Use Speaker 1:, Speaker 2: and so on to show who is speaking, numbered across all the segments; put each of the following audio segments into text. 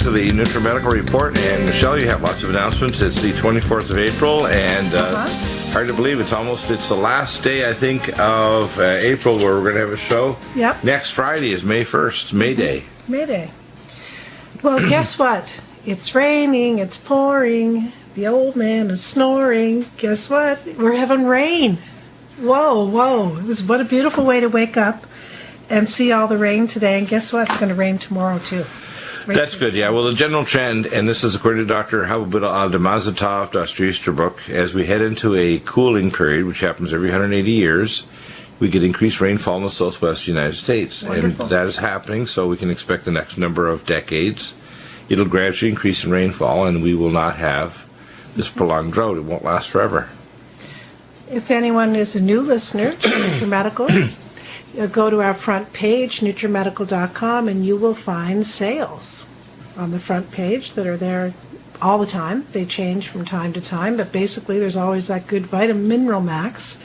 Speaker 1: to the Nutrimedical Report. And Michelle, you have lots of announcements. It's the 24th of April, and hard to believe it's the last day, I think, of April where we're going to have a show.
Speaker 2: Yep.
Speaker 1: Next Friday is May 1st, May Day.
Speaker 2: May Day. Well, guess what? It's raining, it's pouring, the old man is snoring. Guess what? We're having rain. Whoa. What a beautiful way to wake up and see all the rain today. And guess what? It's going to rain tomorrow, too.
Speaker 1: That's good, yeah. Well, the general trend, and this is according to Dr. Habibullah Dr. Easterbrook, as we head into a cooling period, which happens every 180 years, we get increased rainfall in the southwest United States.
Speaker 2: Wonderful.
Speaker 1: And that is happening, so we can expect the next number of decades. It'll gradually increase in rainfall, and we will not have this prolonged drought. It won't last forever.
Speaker 2: If anyone is a new listener to Nutrimedical, go to our front page, Nutrimedical.com, and you will find sales on the front page that are there all the time. They change from time to time, but basically there's always that good vitamin Mineral Max,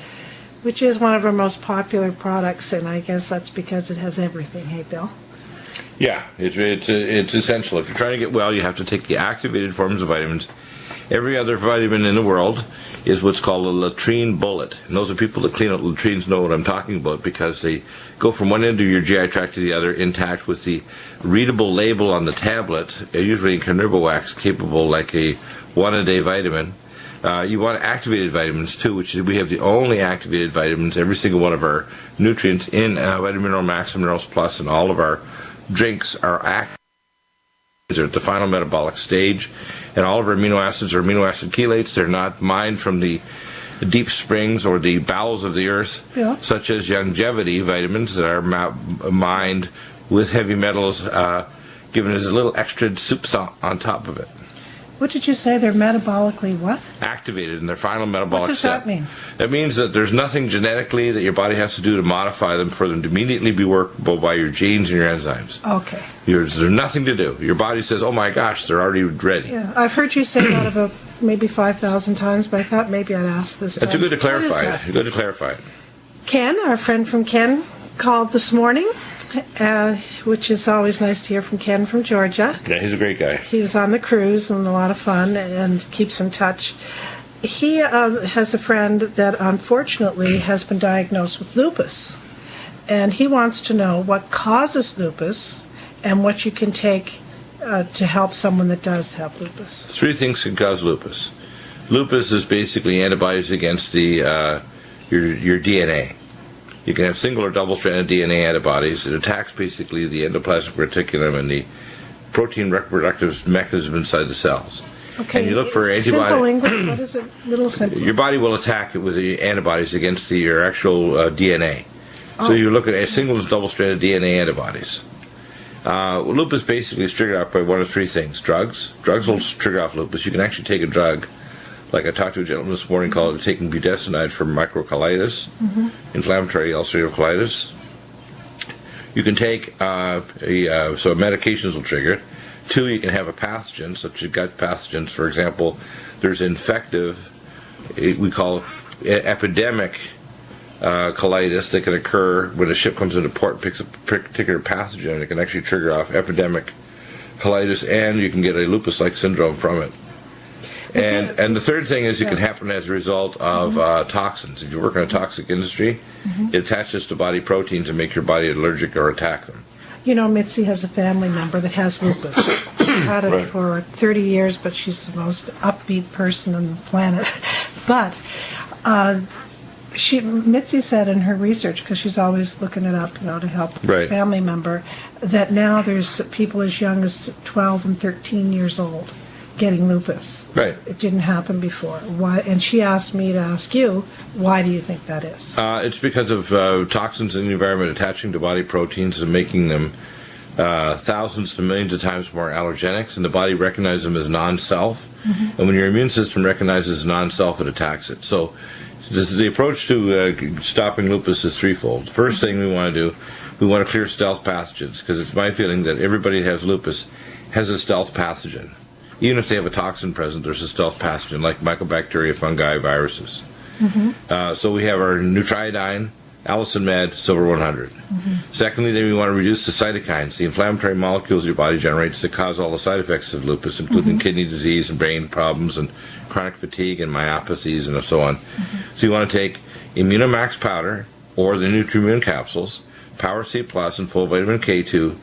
Speaker 2: which is one of our most popular products, and I guess that's because it has everything. Hey, Bill?
Speaker 1: Yeah, it's essential. If you're trying to get well, you have to take the activated forms of vitamins. Every other vitamin in the world is what's called a latrine bullet. And those are people that clean out latrines know what I'm talking about, because they go from one end of your GI tract to the other intact with the readable label on the tablet, usually in carnauba wax, capable like a one-a-day vitamin. You want activated vitamins too, which is, we have the only activated vitamins, every single one of our nutrients in Vitamin Mineral Max and Minerals Plus, and all of our drinks are active. They're at the final metabolic stage, and all of our amino acids are amino acid chelates. They're not mined from the deep springs or the bowels of the earth, such as longevity vitamins that are mined with heavy metals, given as a little extra soup on top of it.
Speaker 2: What did you say? They're metabolically what?
Speaker 1: Activated in their final metabolic step.
Speaker 2: What does that mean?
Speaker 1: That means that there's nothing genetically that your body has to do to modify them for them to immediately be workable by your genes and your enzymes.
Speaker 2: Okay.
Speaker 1: There's nothing to do. Your body says, oh my gosh, they're already ready.
Speaker 2: Yeah, I've heard you say that about maybe 5,000 times, but I thought maybe I'd ask this time.
Speaker 1: That's good to clarify
Speaker 2: What is
Speaker 1: it.
Speaker 2: that?
Speaker 1: Good to clarify it.
Speaker 2: Ken, our friend from Ken, called this morning, which is always nice to hear from Ken from Georgia.
Speaker 1: Yeah, he's a great guy.
Speaker 2: He was on the cruise and a lot of fun and keeps in touch. He has a friend that unfortunately has been diagnosed with lupus, and he wants to know what causes lupus and what you can take to help someone that does have lupus.
Speaker 1: 3 things can cause lupus. Lupus is basically antibodies against the your DNA. You can have single or double-stranded DNA antibodies. It attacks basically the endoplasmic reticulum and the protein reproductive mechanism inside the cells.
Speaker 2: Okay.
Speaker 1: And you look for
Speaker 2: Simple
Speaker 1: antibodies.
Speaker 2: English, what is it? Little simple.
Speaker 1: Your body will attack it with the antibodies against your actual DNA. So you look at single and double-stranded DNA antibodies. Lupus basically is triggered off by one of 3 things. Drugs. Drugs will trigger off lupus. You can actually take a drug, like I talked to a gentleman this morning, called taking budesonide for microcolitis, inflammatory ulcerative colitis. You can take, so medications will trigger it. 2, you can have a pathogen, such as gut pathogens. For example, there's infective, we call epidemic colitis that can occur when a ship comes into port and picks up a particular pathogen. It can actually trigger off epidemic colitis, and you can get a lupus-like syndrome from it. And the third thing is it can happen as a result of toxins. If you work in a toxic industry, it attaches to body proteins and make your body allergic or attack them.
Speaker 2: You know, Mitzi has a family member that has lupus. She's had it for 30 years, but she's the most upbeat person on the planet. But Mitzi said in her research, because she's always looking it up, to help this family member, that now there's people as young as 12 and 13 years old getting lupus.
Speaker 1: Right.
Speaker 2: It didn't happen before. Why? And she asked me to ask you, why do you think that is?
Speaker 1: It's because of toxins in the environment attaching to body proteins and making them thousands to millions of times more allergenic, and the body recognizes them as non-self. And when your immune system recognizes non-self, it attacks it. So the approach to stopping lupus is threefold. First thing we want to do, we want to clear stealth pathogens, because it's my feeling that everybody that has lupus has a stealth pathogen. Even if they have a toxin present, there's a stealth pathogen, like mycobacteria, fungi, viruses. So we have our Nutrimedical Allison Med, Silver 100. Secondly, then we want to reduce the cytokines, the inflammatory molecules your body generates that cause all the side effects of lupus, including kidney disease and brain problems and chronic fatigue and myopathies and so on. So you want to take Immunomax powder or the Nutrimune capsules, Power C Plus and full vitamin K2,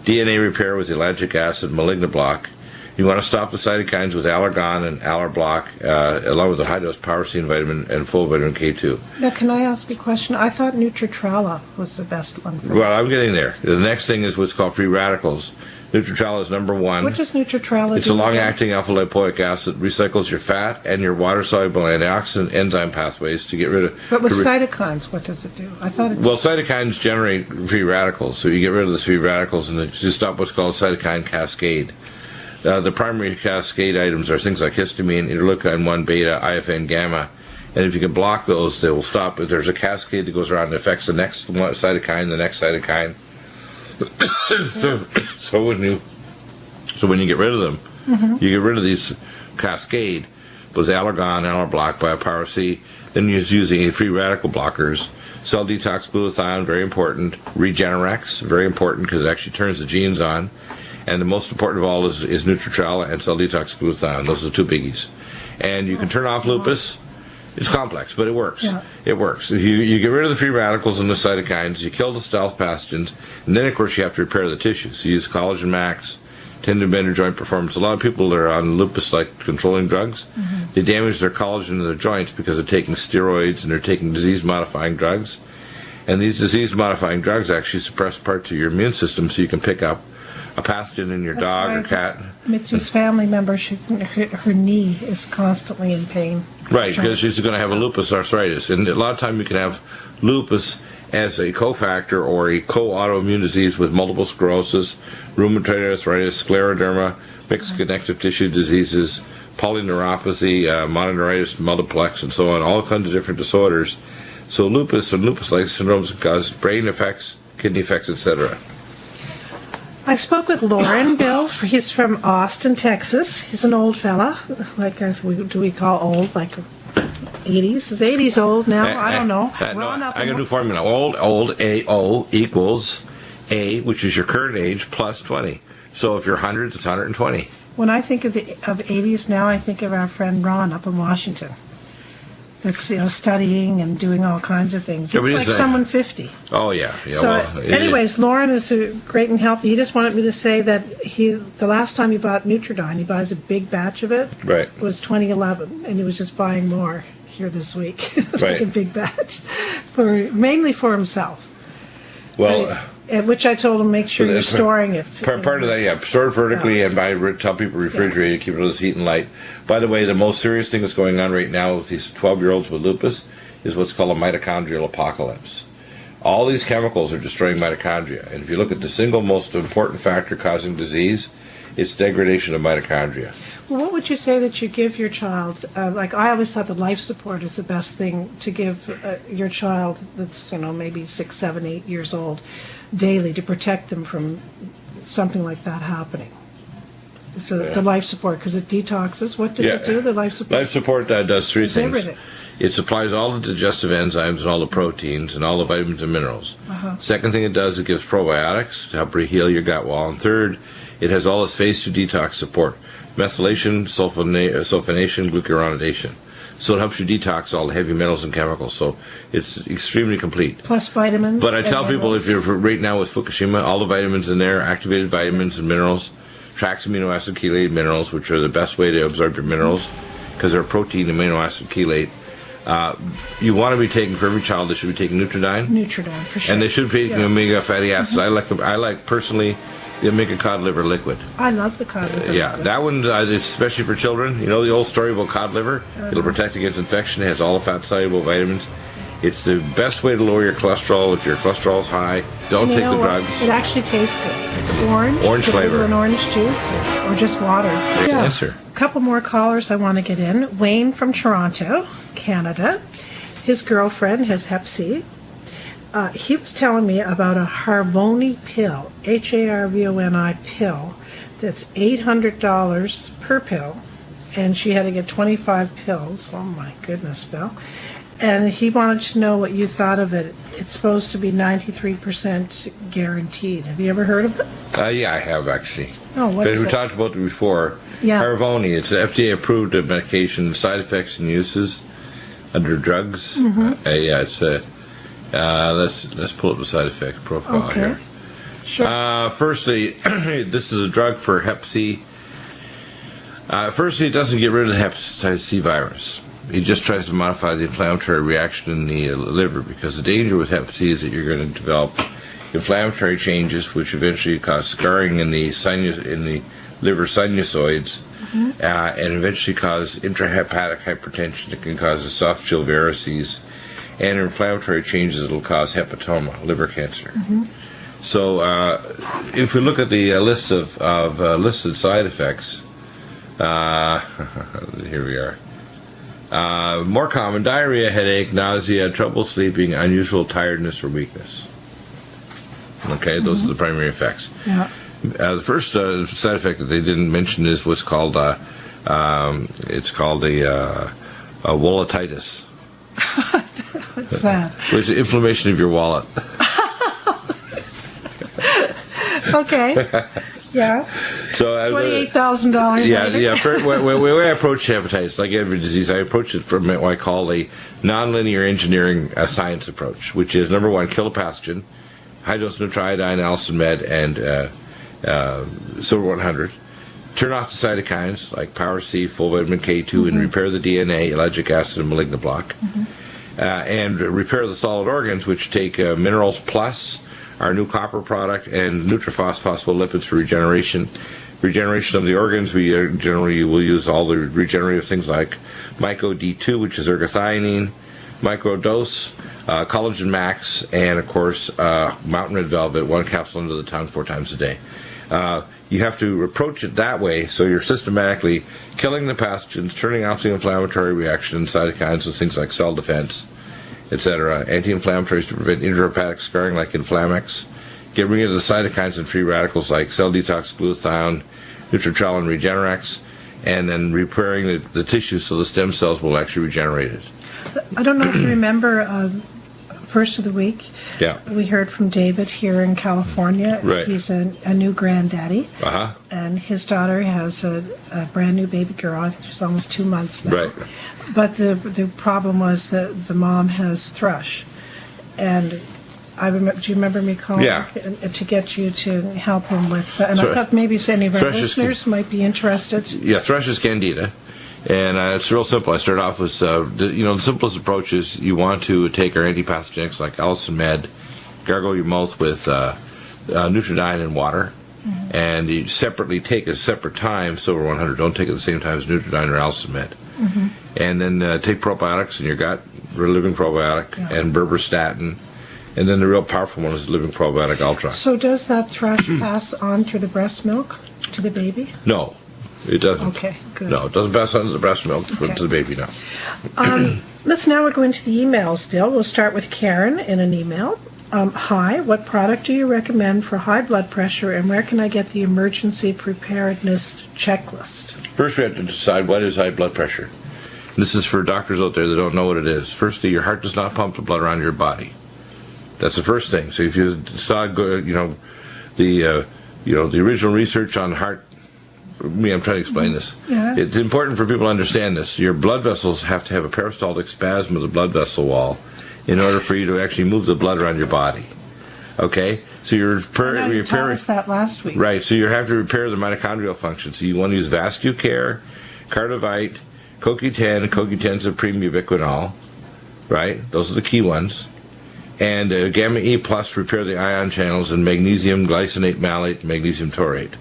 Speaker 1: DNA repair with ellagic acid, malignoblock. You want to stop the cytokines with Allergon and Allerblock, along with the high-dose Power C and vitamin and full vitamin K2.
Speaker 2: Now, can I ask a question? I thought Nutritrala was the best one for
Speaker 1: Well, I'm getting there. The next thing is what's called free radicals. Nutritrala is number one.
Speaker 2: What does Nutritrala
Speaker 1: It's
Speaker 2: do?
Speaker 1: a long-acting alpha-lipoic acid, recycles your fat and your water-soluble antioxidant enzyme pathways to get rid of...
Speaker 2: But with cytokines, what does it do? I thought it
Speaker 1: Well, cytokines generate free radicals, so you get rid of the free radicals and you stop what's called cytokine cascade. The primary cascade items are things like histamine, interleukin-1 beta, IFN gamma, and if you can block those, they will stop. But there's a cascade that goes around and affects the next cytokine, the next cytokine. So when you get rid of them, you get rid of these cascade with Allergon, Allerblock, Biopower C. Then you're using free radical blockers. Cell detox glutathione, very important. Regenerex, very important because it actually turns the genes on. And the most important of all is Nutritrala and cell detox glutathione. Those are the two biggies. And you can turn off lupus. It's complex, but it works.
Speaker 2: Yeah.
Speaker 1: It works. You get rid of the free radicals and the cytokines, you kill the stealth pathogens, and then, of course, you have to repair the tissues. You use Collagen Max, tendon bender joint performance. A lot of people that are on lupus-like controlling drugs, they damage their collagen in their joints because they're taking steroids and they're taking disease-modifying drugs. And these disease-modifying drugs actually suppress parts of your immune system so you can pick up a pathogen in your
Speaker 2: That's
Speaker 1: dog
Speaker 2: why
Speaker 1: or cat.
Speaker 2: Mitzi's family member, her knee is constantly in pain.
Speaker 1: Right, because she's going to have a lupus arthritis. And a lot of time you can have lupus as a cofactor or a co-autoimmune disease with multiple sclerosis, rheumatoid arthritis, scleroderma, mixed connective tissue diseases, polyneuropathy, mononeuritis multiplex, and so on, all kinds of different disorders. So lupus and lupus-like syndromes can cause brain effects, kidney effects, etc.
Speaker 2: I spoke with Lauren Bill. He's from Austin, Texas. He's an old fella. Like, do we call old? Like 80s? Is 80s old now? I don't know.
Speaker 1: No, I got a new formula. Old, A-O equals A, which is your current age, plus 20. So if you're 100, it's 120.
Speaker 2: When I think of 80s now, I think of our friend Ron up in Washington. That's, studying and doing all kinds of things. It's like someone 50.
Speaker 1: Oh, yeah.
Speaker 2: So, anyways, Lauren is great and healthy. He just wanted me to say that the last time he bought Nutridyne, he buys a big batch of it.
Speaker 1: Right.
Speaker 2: It was 2011, and he was just buying more here this week.
Speaker 1: Right.
Speaker 2: A big batch, mainly for himself.
Speaker 1: Well...
Speaker 2: Which I told him, make sure you're storing it.
Speaker 1: Part of that, yeah. Store it vertically and tell people refrigerate it, keep it with heat and light. By the way, the most serious thing that's going on right now with these 12-year-olds with lupus is what's called a mitochondrial apocalypse. All these chemicals are destroying mitochondria. And if you look at the single most important factor causing disease, it's degradation of mitochondria.
Speaker 2: Well, what would you say that you give your child? Like, I always thought that life support is the best thing to give your child that's, maybe 6, 7, 8 years old daily to protect them from something like that happening. So the life support, because it detoxes. What does it do, the life support?
Speaker 1: Life support does three things.
Speaker 2: Everything.
Speaker 1: It supplies all the digestive enzymes and all the proteins and all the vitamins and minerals. Second thing it does, it gives probiotics to help heal your gut wall. And third, it has all this phase 2 detox support. Methylation, sulfonation, glucuronidation. So it helps you detox all the heavy metals and chemicals. So it's extremely complete.
Speaker 2: Plus vitamins.
Speaker 1: But I tell people, if you're right now with Fukushima, all the vitamins in there, activated vitamins and minerals, tracks amino acid chelated minerals, which are the best way to absorb your minerals because they're protein amino acid chelate. You want to be taking, for every child, they should be taking Nutridyne.
Speaker 2: Nutridyne, for sure.
Speaker 1: And they should be taking omega fatty acids. I like personally the omega cod liver liquid.
Speaker 2: I love the cod liver liquid.
Speaker 1: That one, especially for children. You know the old story about cod liver? It'll protect against infection. It has all the fat-soluble vitamins. It's the best way to lower your cholesterol. If your cholesterol's high, don't take the drugs.
Speaker 2: It actually tastes good. It's orange.
Speaker 1: Orange flavor.
Speaker 2: An orange juice or just water.
Speaker 1: Great answer.
Speaker 2: A couple more callers I want to get in. Wayne from Toronto, Canada. His girlfriend has Hep C. He was telling me about a Harvoni pill, Harvoni pill, that's $800 per pill, and she had to get 25 pills. Oh my goodness, Bill. And he wanted to know what you thought of it. It's supposed to be 93% guaranteed. Have you ever heard of it?
Speaker 1: Yeah, I have actually.
Speaker 2: Oh, what
Speaker 1: Because
Speaker 2: is
Speaker 1: we
Speaker 2: it?
Speaker 1: talked about it before.
Speaker 2: Yeah.
Speaker 1: Harvoni, it's an FDA-approved medication, side effects and uses under drugs. Yeah, it's let's pull up the side effect profile
Speaker 2: Okay.
Speaker 1: here.
Speaker 2: Sure.
Speaker 1: Firstly, this is a drug for Hep C. Firstly, it doesn't get rid of the hepatitis C virus. It just tries to modify the inflammatory reaction in the liver, because the danger with Hep C is that you're going to develop inflammatory changes, which eventually cause scarring in the liver sinusoids, and eventually cause intrahepatic hypertension that can cause esophageal varices, and inflammatory changes that will cause hepatoma, liver cancer. So if we look at the list of listed side effects, here we are. More common: diarrhea, headache, nausea, trouble sleeping, unusual tiredness or weakness. Okay, those are the primary effects.
Speaker 2: Yeah.
Speaker 1: The first side effect that they didn't mention is what's called it's called a walletitis,
Speaker 2: What's that?
Speaker 1: which is inflammation of your wallet.
Speaker 2: Okay. Yeah.
Speaker 1: So
Speaker 2: $28,000
Speaker 1: Yeah,
Speaker 2: later.
Speaker 1: yeah. The way I approach hepatitis, like every disease, I approach it from what I call a nonlinear engineering science approach, which is number one, kill a pathogen, high-dose nutriodine, allicin med, and silver 100. Turn off the cytokines like Power C, full vitamin K2, and repair the DNA, ellagic acid, and malignant block. And repair the solid organs, which take Minerals Plus, our new copper product, and Nutrifos phospholipids for regeneration. Regeneration of the organs, we generally will use all the regenerative things like Myco D2, which is ergothioneine, Microdose, Collagen Max, and of course Mountain Red Velvet, one capsule under the tongue 4 times a day. You have to approach it that way, so you're systematically killing the pathogens, turning off the inflammatory reaction, cytokines, and things like cell defense, etc. Anti-inflammatories to prevent intrahepatic scarring like Inflamex. Get rid of the cytokines and free radicals like cell detox, glutathione, Nutritrol, and Regenerex, and then repairing the tissue so the stem cells will actually regenerate it.
Speaker 2: I don't know if you remember first of the week.
Speaker 1: Yeah.
Speaker 2: We heard from David here in California.
Speaker 1: Right.
Speaker 2: He's a new granddaddy.
Speaker 1: Uh-huh.
Speaker 2: And his daughter has a brand new baby girl. I think she's almost 2 months now.
Speaker 1: Right.
Speaker 2: But the problem was that the mom has thrush. And I remember, do you remember me calling
Speaker 1: Yeah.
Speaker 2: to get you to help him with, and I
Speaker 1: Thrush-
Speaker 2: thought maybe any of our
Speaker 1: thrush is-
Speaker 2: listeners might be interested.
Speaker 1: Yeah, thrush is candida, and it's real simple. I start off with, the simplest approach is you want to take our antipathogenics like allicin med, gargle your mouth with Nutridyne and water, and you separately take at a separate time, silver 100. Don't take it at the same time as Nutridyne or allicin med. And then take probiotics in your gut, living probiotic, and berberstatin. And then the real powerful one is Living Probiotic Ultra.
Speaker 2: So does that thrush pass on through the breast milk to the baby?
Speaker 1: No, it doesn't.
Speaker 2: Okay, good.
Speaker 1: No, it doesn't pass on to the breast milk
Speaker 2: Okay.
Speaker 1: to the baby, no.
Speaker 2: Let's now go into the emails, Bill. We'll start with Karen in an email. Hi, what product do you recommend for high blood pressure, and where can I get the emergency preparedness checklist?
Speaker 1: First, we have to decide what is high blood pressure. This is for doctors out there that don't know what it is. Firstly, your heart does not pump the blood around your body. That's the first thing. So if you saw, the original research on heart, I'm trying to explain this.
Speaker 2: Yeah.
Speaker 1: It's important for people to understand this. Your blood vessels have to have a peristaltic spasm of the blood vessel wall in order for you to actually move the blood around your body. Okay? So you're
Speaker 2: You told us that last week.
Speaker 1: Right, so you have to repair the mitochondrial function. So you want to use VascuCare, Cardivite, CoQ10, CoQ10 Supreme Ubiquinol, right? Those are the key ones. And Gamma E Plus, repair the ion channels, and magnesium glycinate malate, magnesium taurate.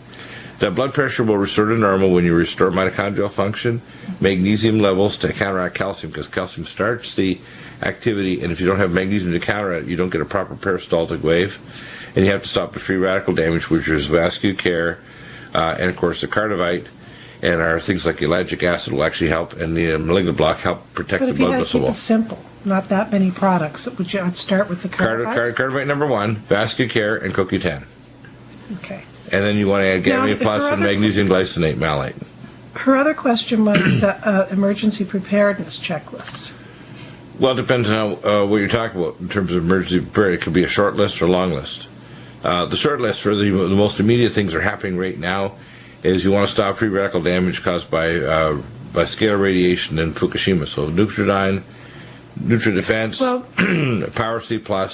Speaker 1: That blood pressure will restore to normal when you restore mitochondrial function, magnesium levels to counteract calcium, because calcium starts the activity, and if you don't have magnesium to counter it, you don't get a proper peristaltic wave. And you have to stop the free radical damage, which is VascuCare, and of course the Cardivite, and our things like ellagic acid will actually help, and the malignant block help protect
Speaker 2: But
Speaker 1: the
Speaker 2: if you
Speaker 1: blood
Speaker 2: had to
Speaker 1: vessel
Speaker 2: keep
Speaker 1: wall.
Speaker 2: it simple, not that many products, would you I'd start with the Cardivite?
Speaker 1: Cardivite number 1, VascuCare, and CoQ10.
Speaker 2: Okay.
Speaker 1: And then you want to add Gamma E
Speaker 2: Now,
Speaker 1: Plus
Speaker 2: her
Speaker 1: and
Speaker 2: other-
Speaker 1: magnesium glycinate malate.
Speaker 2: Her other question was emergency preparedness checklist.
Speaker 1: Well, it depends on what you're talking about in terms of emergency repair. It could be a short list or long list. The short list for the most immediate things that are happening right now is you want to stop free radical damage caused by scalar radiation in Fukushima. So Nutridyne, Nutridefense, Power C+, to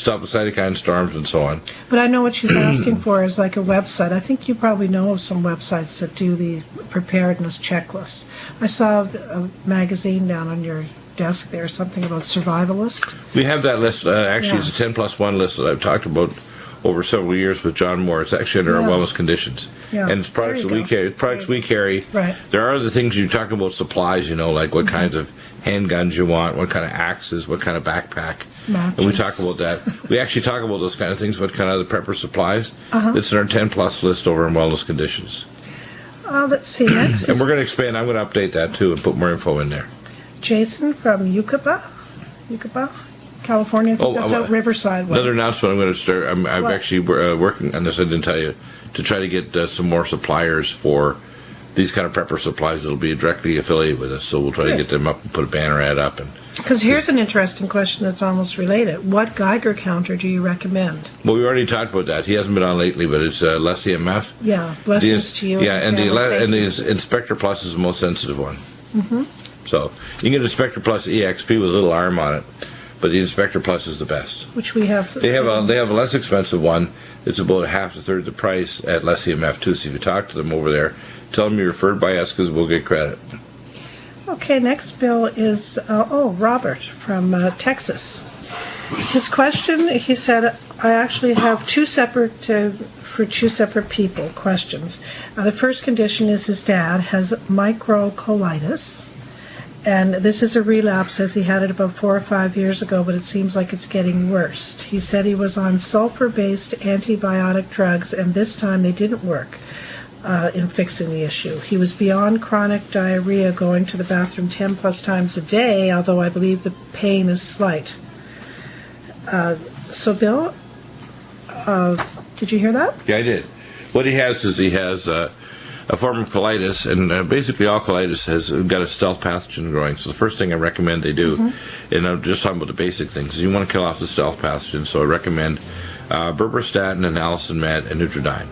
Speaker 1: stop the cytokine storms and so on.
Speaker 2: But I know what she's asking for is like a website. I think you probably know of some websites that do the preparedness checklist. I saw a magazine down on your desk there, something about survivalist.
Speaker 1: We have that list. Actually, it's a 10+1 list that I've talked about over several years with John Moore. It's actually under our wellness conditions.
Speaker 2: Yeah.
Speaker 1: And it's products that we carry. It's products we carry.
Speaker 2: Right.
Speaker 1: There are other things you talk about supplies, like what kinds of handguns you want, what kind of axes, what kind of backpack.
Speaker 2: Matches.
Speaker 1: And we talk about that. We actually talk about those kind of things, what kind of other prepper supplies. It's in our 10+ list over in wellness conditions.
Speaker 2: Let's see, next.
Speaker 1: And we're going to expand. I'm going to update that too and put more info in there.
Speaker 2: Jason from Yucapa, California. I think that's out Riverside way.
Speaker 1: Another announcement I'm going to start. I'm actually working on this, I didn't tell you, to try to get some more suppliers for these kind of prepper supplies that'll be directly affiliated with us. So we'll try to get them up and put a banner ad up.
Speaker 2: Because here's an interesting question that's almost related. What Geiger counter do you recommend?
Speaker 1: Well, we already talked about that. He hasn't been on lately, but it's less EMF.
Speaker 2: Yeah, blessings to you.
Speaker 1: Yeah, and the Inspector Plus is the most sensitive one. So you can get Inspector Plus EXP with a little arm on it, but the Inspector Plus is the best.
Speaker 2: Which we have.
Speaker 1: They have a less expensive one. It's about half to third the price at less EMF too. So if you talk to them over there, tell them you're referred by us because we'll get credit.
Speaker 2: Okay, next bill is Robert from Texas. His question, he said, I actually have two separate people questions. The first condition is his dad has microcolitis, and this is a relapse as he had it about 4 or 5 years ago, but it seems like it's getting worse. He said he was on sulfur-based antibiotic drugs, and this time they didn't work in fixing the issue. He was beyond chronic diarrhea, going to the bathroom 10+ times a day, although I believe the pain is slight. So, Bill, did you hear that?
Speaker 1: Yeah, I did. What he has is a form of colitis, and basically all colitis has got a stealth pathogen growing. So the first thing I recommend they do, and I'm just talking about the basic things, is you want to kill off the stealth pathogen. So I recommend berberstatin and allicin med and Nutridyne.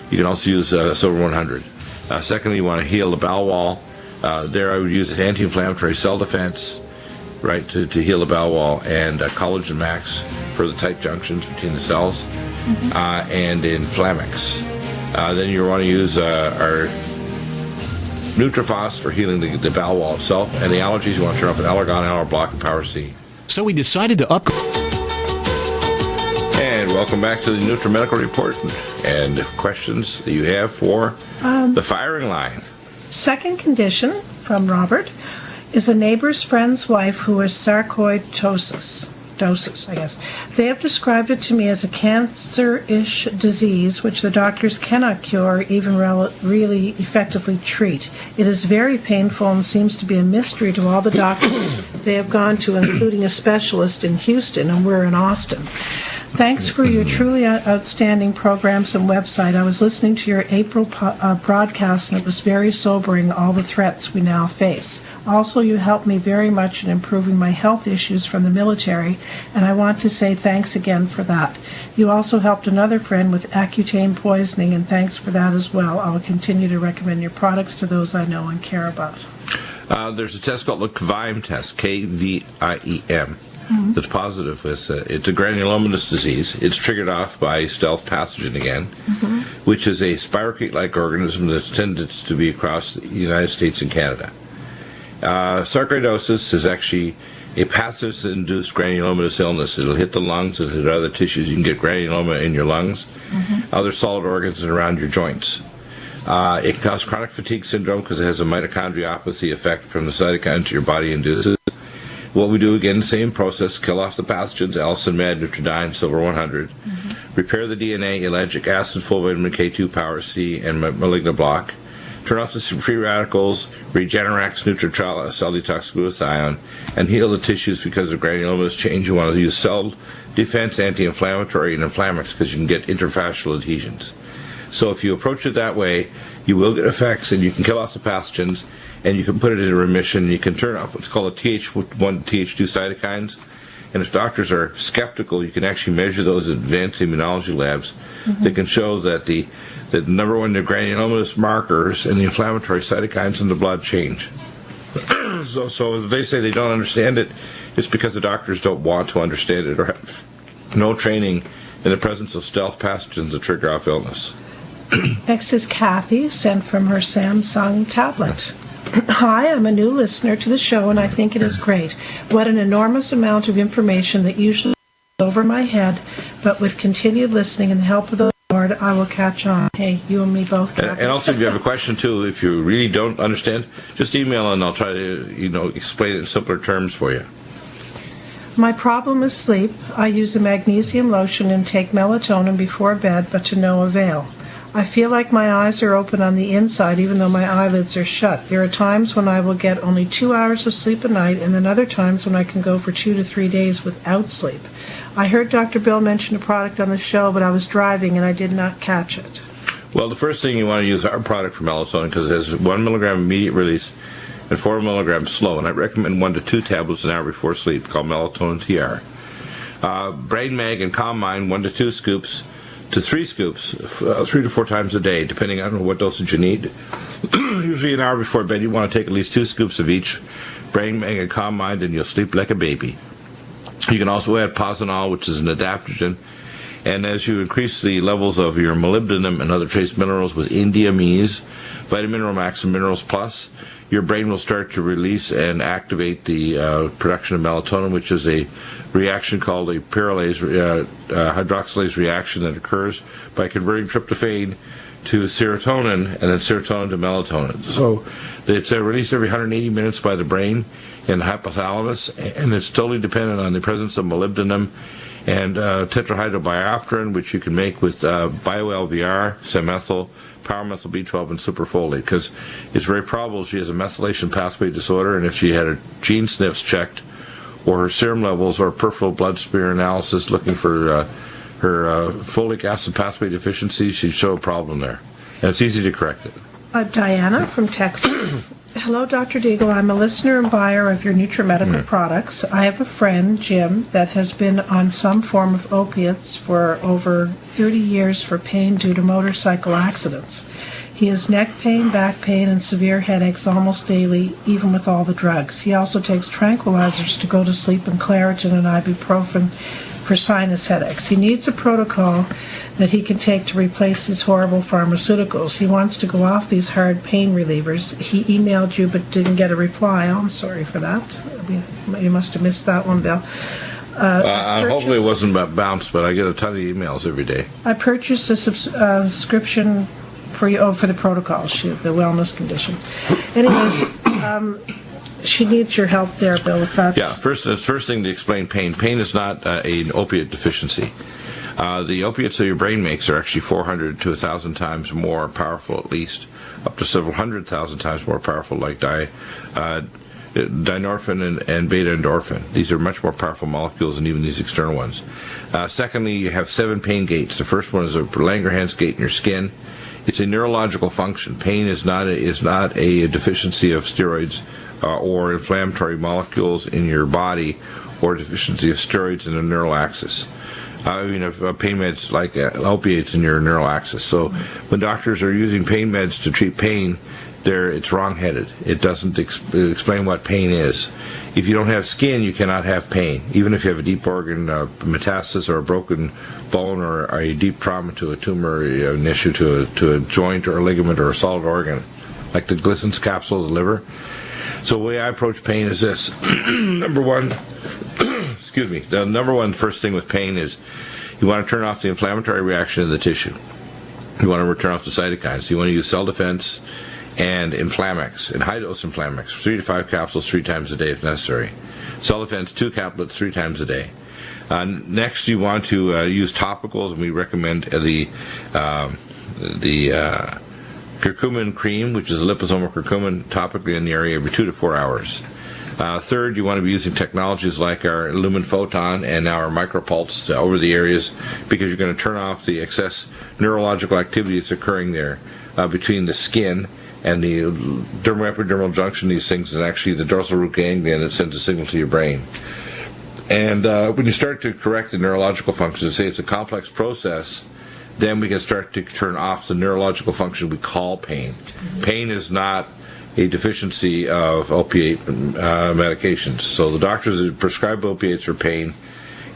Speaker 1: You can also use Silver 100. Secondly, you want to heal the bowel wall. There I would use anti-inflammatory cell defense, right, to heal the bowel wall, and Collagen Max for the tight junctions between the cells, and Inflamex. Then you want to use our Nutrifos for healing the bowel wall itself, and the allergies you want to turn off an Allergon, Aller Block, and Power C.
Speaker 3: So we decided to upgrade.
Speaker 1: And welcome back to the Nutrimedical Report and questions that you have for the firing line.
Speaker 2: Second condition from Robert is a neighbor's friend's wife who has sarcoidosis. I guess. They have described it to me as a cancer-ish disease which the doctors cannot cure or even really effectively treat. It is very painful and seems to be a mystery to all the doctors they have gone to, including a specialist in Houston, and we're in Austin. Thanks for your truly outstanding programs and website. I was listening to your April broadcast, and it was very sobering, all the threats we now face. Also, you helped me very much in improving my health issues from the military, and I want to say thanks again for that. You also helped another friend with Accutane poisoning, and thanks for that as well. I will continue to recommend your products to those I know and care about.
Speaker 1: There's a test called the KVIME test, KVIEM. That's positive. It's a granulomatous disease. It's triggered off by stealth pathogen again, which is a spirochete-like organism that's tended to be across the United States and Canada. Sarcoidosis is actually a pathogen-induced granulomatous illness. It'll hit the lungs, it'll hit other tissues. You can get granuloma in your lungs, other solid organs, and around your joints. It can cause chronic fatigue syndrome because it has a mitochondriopathy effect from the cytokine to your body induces. What we do, again, same process, kill off the pathogens, allicin med, Nutridyne, Silver 100, repair the DNA, ellagic acid, full vitamin K2, Power C, and malignant block, turn off the free radicals, Regenerax, Nutritrala, cell detox, glutathione, and heal the tissues because of granulomatous change. You want to use cell defense, anti-inflammatory, and Inflamex because you can get interfascial adhesions. So if you approach it that way, you will get effects, and you can kill off the pathogens, and you can put it in remission. You can turn off what's called a Th1, Th2 cytokines. And if doctors are skeptical, you can actually measure those in advanced immunology labs that can show that the number one, the granulomatous markers and the inflammatory cytokines in the blood change. So as they say they don't understand it, it's because the doctors don't want to understand it or have no training in the presence of stealth pathogens that trigger off illness.
Speaker 2: Next is Kathy, sent from her Samsung tablet. Hi, I'm a new listener to the show, and I think it is great. What an enormous amount of information that usually goes over my head, but with continued listening and the help of the Lord, I will catch on. Hey, you and me both.
Speaker 1: And also, if you have a question, too, if you really don't understand, just email and I'll try to, explain it in simpler terms for you.
Speaker 2: My problem is sleep. I use a magnesium lotion and take melatonin before bed, but to no avail. I feel like my eyes are open on the inside, even though my eyelids are shut. There are times when I will get only 2 hours of sleep a night, and then other times when I can go for 2 to 3 days without sleep. I heard Dr. Bill mention a product on the show, but I was driving and I did not catch it.
Speaker 1: Well, the first thing you want to use our product for melatonin because it has 1 milligram immediate release and 4 milligrams slow. And I recommend 1 to 2 tablets an hour before sleep called melatonin TR. Brain Mag and Calm Mind, 1 to 2 scoops to 3 scoops, 3 to 4 times a day, depending on what dosage you need. Usually an hour before bed, you want to take at least 2 scoops of each Brain Mag and Calm Mind, and you'll sleep like a baby. You can also add Posinol, which is an adaptogen, and as you increase the levels of your molybdenum and other trace minerals with Indiamese, Vitamin Mineral Max and Minerals Plus, your brain will start to release and activate the production of melatonin, which is a reaction called a pyrrolase hydroxylase reaction that occurs by converting tryptophan to serotonin and then serotonin to melatonin. So it's released every 180 minutes by the brain and the hypothalamus, and it's totally dependent on the presence of molybdenum and tetrahydrobiopterin, which you can make with bio-LVR, Semethyl, Power-methyl B12, and superfolate, because it's very probable she has a methylation pathway disorder, and if she had her gene SNPs checked, or her serum levels, or peripheral blood smear analysis looking for her folic acid pathway deficiency, she'd show a problem there. And it's easy to correct it.
Speaker 2: Diana from Texas. Hello, Dr. Deagle. I'm a listener and buyer of your Nutrimedical products. I have a friend, Jim, that has been on some form of opiates for over 30 years for pain due to motorcycle accidents. He has neck pain, back pain, and severe headaches almost daily, even with all the drugs. He also takes tranquilizers to go to sleep and Claritin and ibuprofen for sinus headaches. He needs a protocol that he can take to replace these horrible pharmaceuticals. He wants to go off these hard pain relievers. He emailed you but didn't get a reply. Oh, I'm sorry for that. You must have missed that one, Bill.
Speaker 1: Hopefully it wasn't about bounce, but I get a ton of emails every day.
Speaker 2: I purchased a subscription for you, for the protocol, the wellness conditions. Anyways, she needs your help there, Bill.
Speaker 1: First thing to explain pain. Pain is not an opiate deficiency. The opiates that your brain makes are actually 400 to 1,000 times more powerful, at least, up to several 100,000 times more powerful, like dynorphin and beta endorphin. These are much more powerful molecules than even these external ones. Secondly, you have 7 pain gates. The first one is a Langerhans gate in your skin. It's a neurological function. Pain is not a deficiency of steroids or inflammatory molecules in your body, or a deficiency of steroids in the neural axis. Pain meds like opiates in your neural axis. So when doctors are using pain meds to treat pain, it's wrong-headed. It doesn't explain what pain is. If you don't have skin, you cannot have pain. Even if you have a deep organ metastasis or a broken bone or a deep trauma to a tumor, an issue to a joint or a ligament or a solid organ, like the Glisson's capsule of the liver. So the way I approach pain is this. Number one, the number one first thing with pain is you want to turn off the inflammatory reaction in the tissue. You want to turn off the cytokines. You want to use cell defense and Inflamex, and high-dose Inflamex, 3 to 5 capsules 3 times a day if necessary. Cell defense, 2 caplets 3 times a day. Next, you want to use topicals, and we recommend the curcumin cream, which is a liposomal curcumin, topically in the area every 2 to 4 hours. Third, you want to be using technologies like our Lumen Photon and now our micropulse over the areas, because you're going to turn off the excess neurological activity that's occurring there between the skin and the dermal-epidermal junction, these things, and actually the dorsal root ganglion that sends a signal to your brain. And when you start to correct the neurological functions, and say it's a complex process, then we can start to turn off the neurological function we call pain. Pain is not a deficiency of opiate medications. So the doctors that prescribe opiates for pain,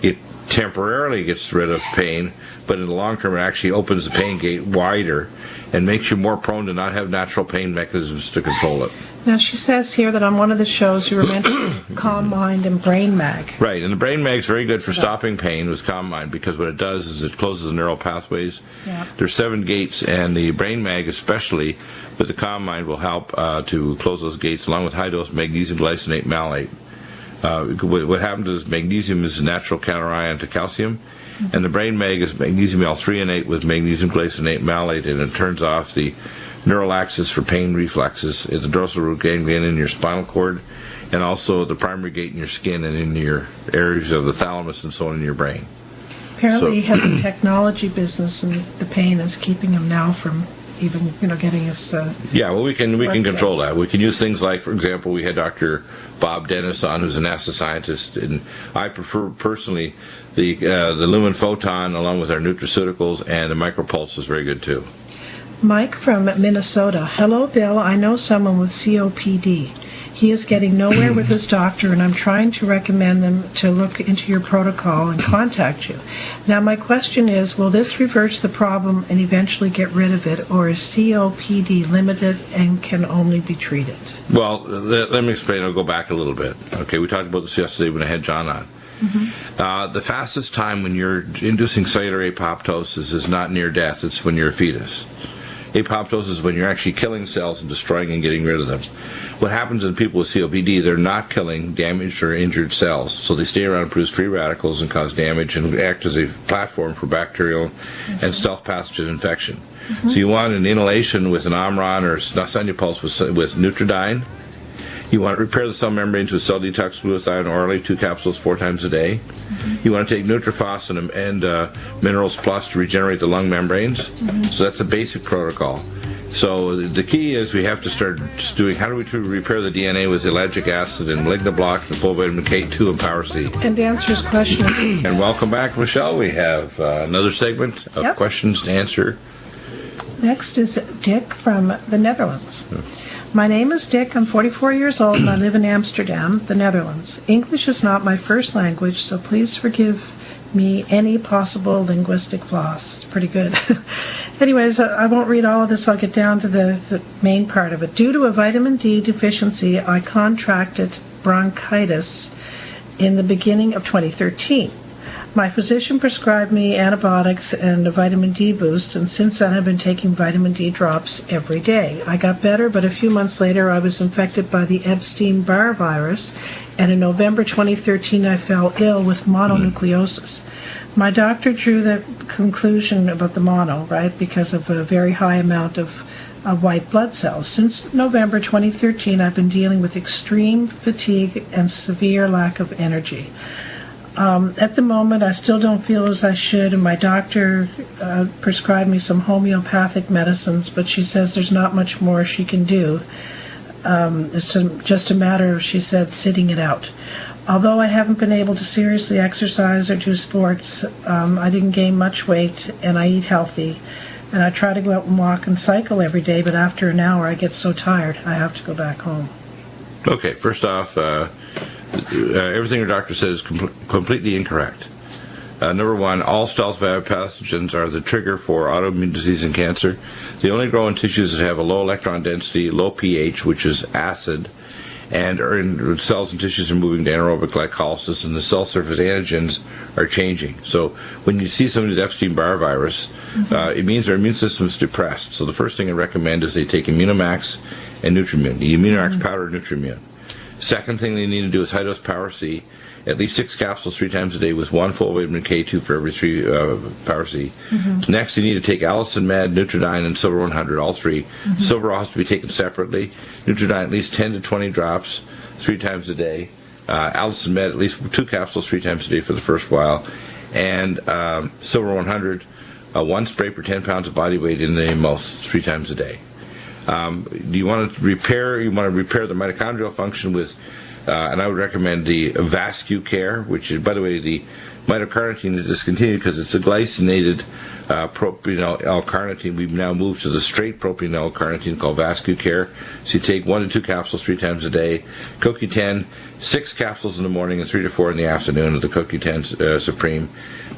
Speaker 1: it temporarily gets rid of pain, but in the long term it actually opens the pain gate wider and makes you more prone to not have natural pain mechanisms to control it.
Speaker 2: Now, she says here that on one of the shows you were mentioning Calm Mind and Brain Mag.
Speaker 1: Right, and the Brain Mag is very good for stopping pain with Calm Mind, because what it does is it closes the neural pathways.
Speaker 2: Yeah.
Speaker 1: There's 7 gates, and the Brain Mag especially with the Calm Mind will help to close those gates, along with high-dose magnesium glycinate malate. What happens is magnesium is a natural counterion to calcium, and the Brain Mag is magnesium L-threonate with magnesium glycinate malate, and it turns off the neural axis for pain reflexes. It's the dorsal root ganglion in your spinal cord, and also the primary gate in your skin and in your areas of the thalamus and so on in your brain.
Speaker 2: Apparently he has a technology business, and the pain is keeping him now from even, getting his...
Speaker 1: Yeah, well, we can control that. We can use things like, for example, we had Dr. Bob Dennis on, who's a NASA scientist, and I prefer personally the Lumen Photon along with our nutraceuticals, and the micropulse is very good too.
Speaker 2: Mike from Minnesota. Hello, Bill. I know someone with COPD. He is getting nowhere with his doctor, and I'm trying to recommend them to look into your protocol and contact you. Now, my question is, will this reverse the problem and eventually get rid of it, or is COPD limited and can only be treated?
Speaker 1: Well, let me explain. I'll go back a little bit. Okay, we talked about this yesterday when I had John on. The fastest time when you're inducing cellular apoptosis is not near death. It's when you're a fetus. Apoptosis is when you're actually killing cells and destroying and getting rid of them. What happens in people with COPD, they're not killing damaged or injured cells, so they stay around and produce free radicals and cause damage and act as a platform for bacterial and stealth pathogen infection. So you want an inhalation with an Omron or Sanupulse with Nutridyne. You want to repair the cell membranes with cell detox glutathione orally, 2 capsules 4 times a day. You want to take Nutrifos and Minerals Plus to regenerate the lung membranes. So that's a basic protocol. So the key is we have to start doing, how do we repair the DNA with ellagic acid and malignoblock and full vitamin K2 and Power C.
Speaker 2: And to answer his question.
Speaker 1: And welcome back, Michelle. We have another segment of questions to answer.
Speaker 2: Next is Dick from the Netherlands. My name is Dick. I'm 44 years old and I live in Amsterdam, the Netherlands. English is not my first language, so please forgive me any possible linguistic flaws. It's pretty good. Anyways, I won't read all of this. I'll get down to the main part of it. Due to a vitamin D deficiency, I contracted bronchitis in the beginning of 2013. My physician prescribed me antibiotics and a vitamin D boost, and since then I've been taking vitamin D drops every day. I got better, but a few months later I was infected by the Epstein-Barr virus, and in November 2013 I fell ill with mononucleosis. My doctor drew the conclusion about the mono, right, because of a very high amount of white blood cells. Since November 2013 I've been dealing with extreme fatigue and severe lack of energy. At the moment, I still don't feel as I should, and my doctor prescribed me some homeopathic medicines, but she says there's not much more she can do. It's just a matter of, she said, sitting it out. Although I haven't been able to seriously exercise or do sports, I didn't gain much weight, and I eat healthy. And I try to go out and walk and cycle every day, but after an hour I get so tired I have to go back home.
Speaker 1: Okay, first off, everything your doctor says is completely incorrect. Number one, all stealth pathogens are the trigger for autoimmune disease and cancer. They only grow in tissues that have a low electron density, low pH, which is acid, and are in cells and tissues are moving to anaerobic glycolysis, and the cell surface antigens are changing. So when you see somebody with Epstein-Barr virus, it means their immune system is depressed. So the first thing I recommend is they take Immunomax and Nutrimune, the Immunomax powder Nutrimune. Second thing they need to do is high-dose Power C, at least 6 capsules 3 times a day with 1 full vitamin K2 for every 3 Power C. Next, you need to take Allicin Med, Nutridyne, and Silver 100, all 3. Silver has to be taken separately. Nutridyne, at least 10 to 20 drops. 3 times a day. Allison Med, at least 2 capsules 3 times a day for the first while. And Silver 100, 1 spray per 10 pounds of body weight in the mouth 3 times a day. Do you want to repair? You want to repair the mitochondrial function with, and I would recommend the VascuCare, which is, by the way, the mitocarnitine is discontinued because it's a glycinated propionyl L-carnitine. We've now moved to the straight propionyl L-carnitine called VascuCare. So you take 1 to 2 capsules 3 times a day. CoQ10, 6 capsules in the morning and 3 to 4 in the afternoon of the CoQ10 Supreme.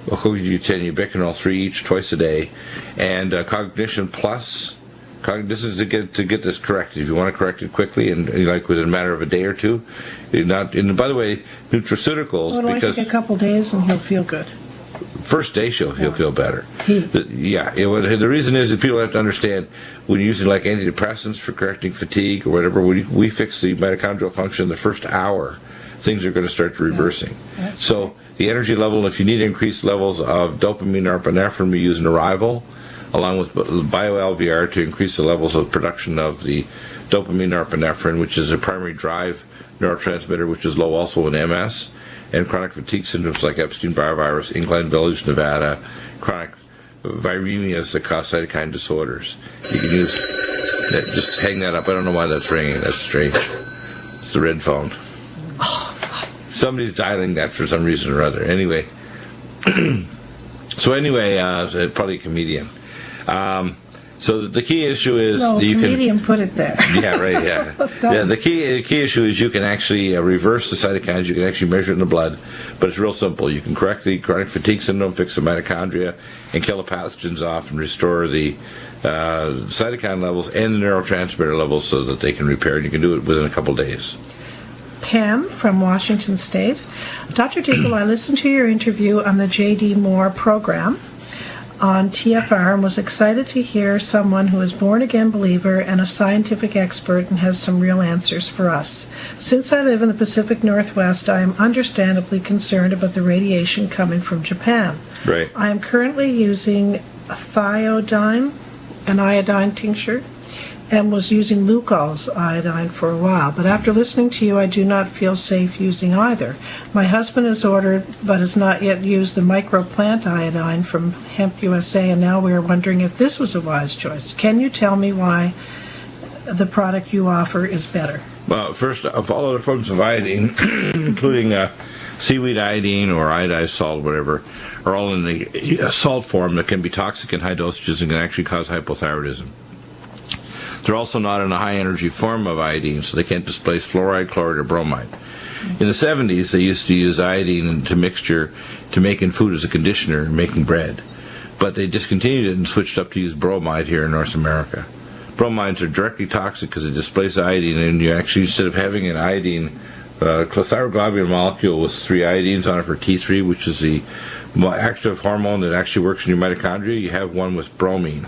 Speaker 1: CoQ10 ubiquinol, 3 each, twice a day. And Cognition Plus. This is to get this corrected. If you want to correct it quickly and like within a matter of a day or two, and by the way, nutraceuticals,
Speaker 2: Well,
Speaker 1: because
Speaker 2: take a couple days and he'll feel good.
Speaker 1: first day he'll feel better. The reason is that people have to understand when you're using like antidepressants for correcting fatigue or whatever, we fix the mitochondrial function in the first hour, things are going to start reversing. So the energy level, if you need increased levels of dopamine or epinephrine, we use Arrival, along with bio-LVR to increase the levels of production of the dopamine or epinephrine, which is a primary drive neurotransmitter, which is low also in MS, and chronic fatigue syndromes like Epstein-Barr virus, Incline Village, Nevada, chronic viremias that cause cytokine disorders. You can use that, just hang that up. I don't know why that's ringing. That's strange. It's the red phone. Somebody's dialing that for some reason or other. Anyway. Probably a comedian. So the key issue is
Speaker 2: you comedian put it there.
Speaker 1: Yeah, right. Yeah, yeah. The key issue is you can actually reverse the cytokines. You can actually measure it in the blood, but it's real simple. You can correct the chronic fatigue syndrome, fix the mitochondria, and kill the pathogens off, and restore the cytokine levels and the neurotransmitter levels so that they can repair. And you can do it within a couple days.
Speaker 2: Pam from Washington State. Dr. Deagle, I listened to your interview on the J.D. Moore program on TFR and was excited to hear someone who is born-again believer and a scientific expert and has some real answers for us. Since I live in the Pacific Northwest, I am understandably concerned about the radiation coming from Japan.
Speaker 1: Right.
Speaker 2: I am currently using thiodine, an iodine tincture, and was using Lugol's iodine for a while. But after listening to you, I do not feel safe using either. My husband has ordered but has not yet used the microplant iodine from Hemp USA, and now we are wondering if this was a wise choice. Can you tell me why the product you offer is better?
Speaker 1: Well, first, of all other forms of iodine, including seaweed iodine or iodized salt, whatever, are all in the salt form that can be toxic in high dosages and can actually cause hypothyroidism. They're also not in a high-energy form of iodine, so they can't displace fluoride, chloride, or bromide. In the 70s, they used to use iodine into mixture to make in food as a conditioner and making bread. But they discontinued it and switched up to use bromide here in North America. Bromides are directly toxic because they displace iodine, and you actually, instead of having an iodine, thyroglobulin molecule with 3 iodines on it for T3, which is the active hormone that actually works in your mitochondria, you have one with bromine.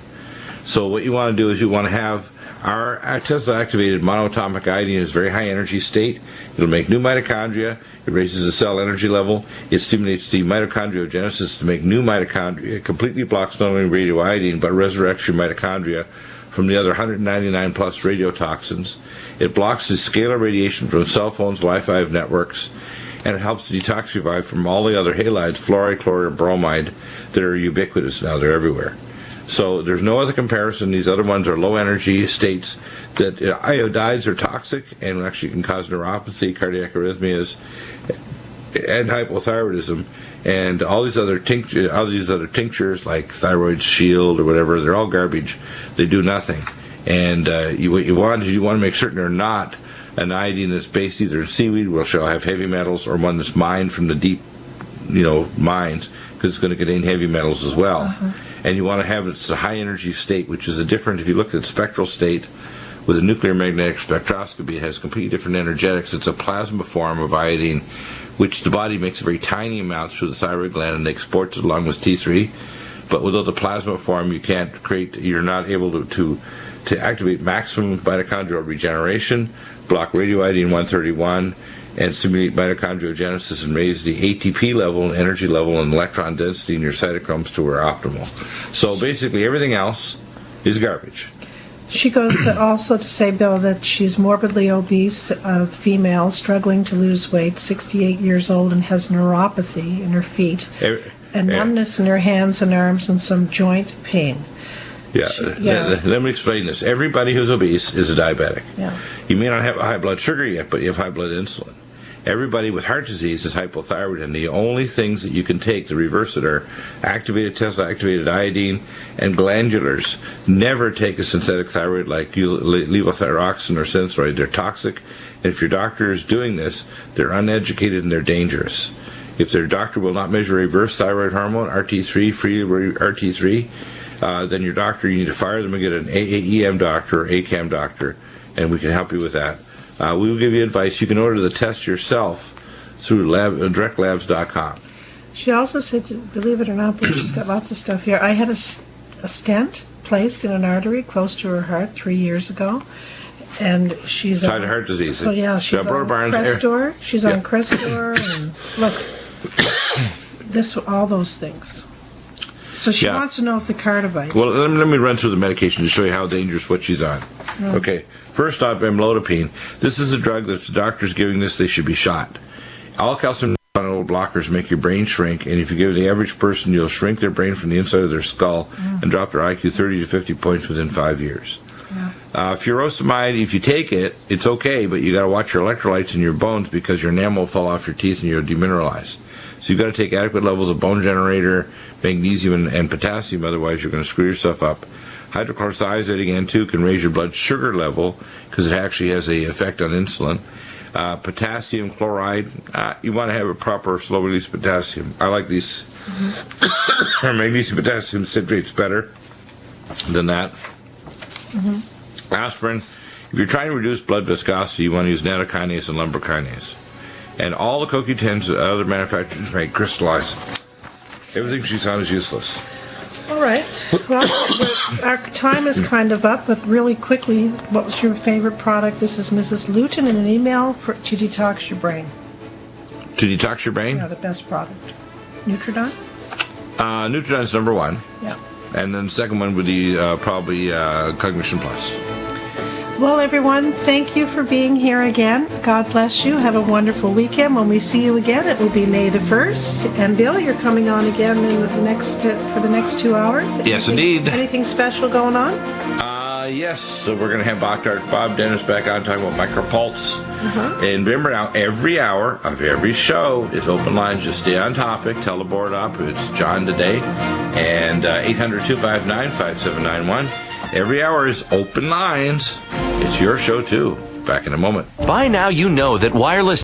Speaker 1: So what you want to do is you want to have our Tesla-activated monoatomic iodine is a very high-energy state. It'll make new mitochondria. It raises the cell energy level. It stimulates the mitochondriogenesis to make new mitochondria. It completely blocks not only radioiodine, but resurrects your mitochondria from the other 199-plus radiotoxins. It blocks the scalar radiation from cell phones, Wi-Fi networks, and it helps to detoxify from all the other halides, fluoride, chloride, and bromide, that are ubiquitous now. They're everywhere. So there's no other comparison. These other ones are low-energy states that iodides are toxic and actually can cause neuropathy, cardiac arrhythmias, and hypothyroidism. And all these other tinctures like Thyroid Shield or whatever, they're all garbage. They do nothing. And what you want to make certain they're not an iodine that's based either in seaweed, which will have heavy metals, or one that's mined from the deep, mines, because it's going to contain heavy metals as well. Uh-huh. And you want to have it's a high energy state, which is a different, if you look at spectral state with a nuclear magnetic spectroscopy, it has completely different energetics. It's a plasma form of iodine, which the body makes very tiny amounts through the thyroid gland and exports it along with T3. But without the plasma form, you're not able to activate maximum mitochondrial regeneration, block radioiodine 131, and stimulate mitochondriogenesis and raise the ATP level and energy level and electron density in your cytochromes to where optimal. So basically everything else is garbage.
Speaker 2: She goes also to say, Bill, that she's morbidly obese, a female struggling to lose weight, 68 years old, and has neuropathy in her feet, and numbness in her hands and arms, and some joint pain.
Speaker 1: Yeah. Let me explain this. Everybody who's obese is a diabetic.
Speaker 2: Yeah.
Speaker 1: You may not have high blood sugar yet, but you have high blood insulin. Everybody with heart disease is hypothyroid, and the only things that you can take to reverse it are activated Tesla, activated iodine, and glandulars. Never take a synthetic thyroid like levothyroxine or Synthroid. They're toxic, and if your doctor is doing this, they're uneducated and they're dangerous. If their doctor will not measure reverse thyroid hormone, RT3, free RT3, then your doctor, you need to fire them and get an AAEM doctor or ACAM doctor, and we can help you with that. We will give you advice. You can order the test yourself through directlabs.com.
Speaker 2: She also said, believe it or not, but she's got lots of stuff here. I had a stent placed in an artery close to her heart 3 years ago, and she's
Speaker 1: tied to heart disease.
Speaker 2: Oh yeah, she's on Crestor. She's on Crestor, and look, all those things. So she wants to know if the Cardivite.
Speaker 1: Well, let me run through the medication to show you how dangerous what she's on.
Speaker 2: Oh.
Speaker 1: Okay, first off, amlodipine. This is a drug that if the doctor's giving this, they should be shot. All calcium channel blockers make your brain shrink, and if you give the average person, you'll shrink their brain from the inside of their skull and drop their IQ 30 to 50 points within 5 years.
Speaker 2: Yeah.
Speaker 1: Furosemide, if you take it, it's okay, but you got to watch your electrolytes in your bones because your enamel will fall off your teeth and you'll demineralize. So you've got to take adequate levels of bone generator, magnesium, and potassium, otherwise you're going to screw yourself up. Hydrochlorothiazide, again, too, can raise your blood sugar level because it actually has an effect on insulin. Potassium chloride, you want to have a proper slow-release potassium. I like these. Magnesium potassium citrate's better than that. Aspirin, if you're trying to reduce blood viscosity, you want to use nattokinase and lumbric-kinase. And all the CoQ10s that other manufacturers make crystallize. Everything she's on is useless.
Speaker 2: All right. Well, our time is kind of up, but really quickly, what was your favorite product? This is Mrs. Luton in an email to detox your brain.
Speaker 1: To detox your brain?
Speaker 2: Yeah, the best product. Nutridon?
Speaker 1: Nutridon's number one.
Speaker 2: Yeah.
Speaker 1: And then the second one would be probably Cognition Plus.
Speaker 2: Well, everyone, thank you for being here again. God bless you. Have a wonderful weekend. When we see you again, it will be May the 1st. And Bill, you're coming on again in the next for the next 2 hours.
Speaker 1: Yes, indeed.
Speaker 2: Anything special going on?
Speaker 1: Yes. So we're going to have Dr. Bob Dennis back on talking about micropulse. And remember now, every hour of every show is open line. Just stay on topic. Tell the board up. It's John today. And 800-259-5791. Every hour is open lines. It's your show, too. Back in a moment.
Speaker 4: By now, you know that wireless